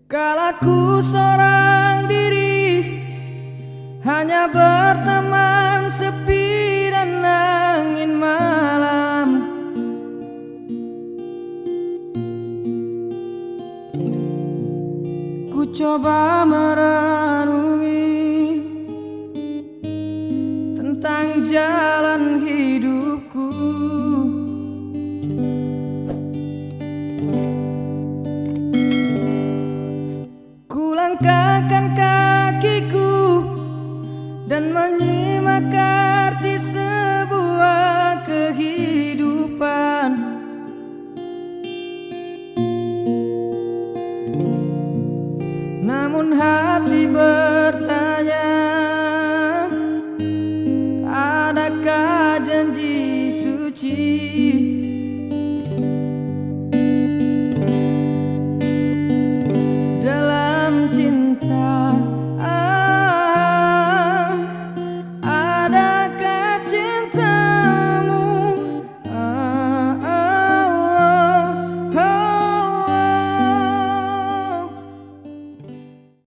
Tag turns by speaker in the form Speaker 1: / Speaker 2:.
Speaker 1: Kalaku seorang diri, hanya berteman sepi dan angin malam. Ku coba merenungi tentang jalan hidupku. Ku langkahkan kakiku dan menyimak arti sebuah kehidupan. Namun hati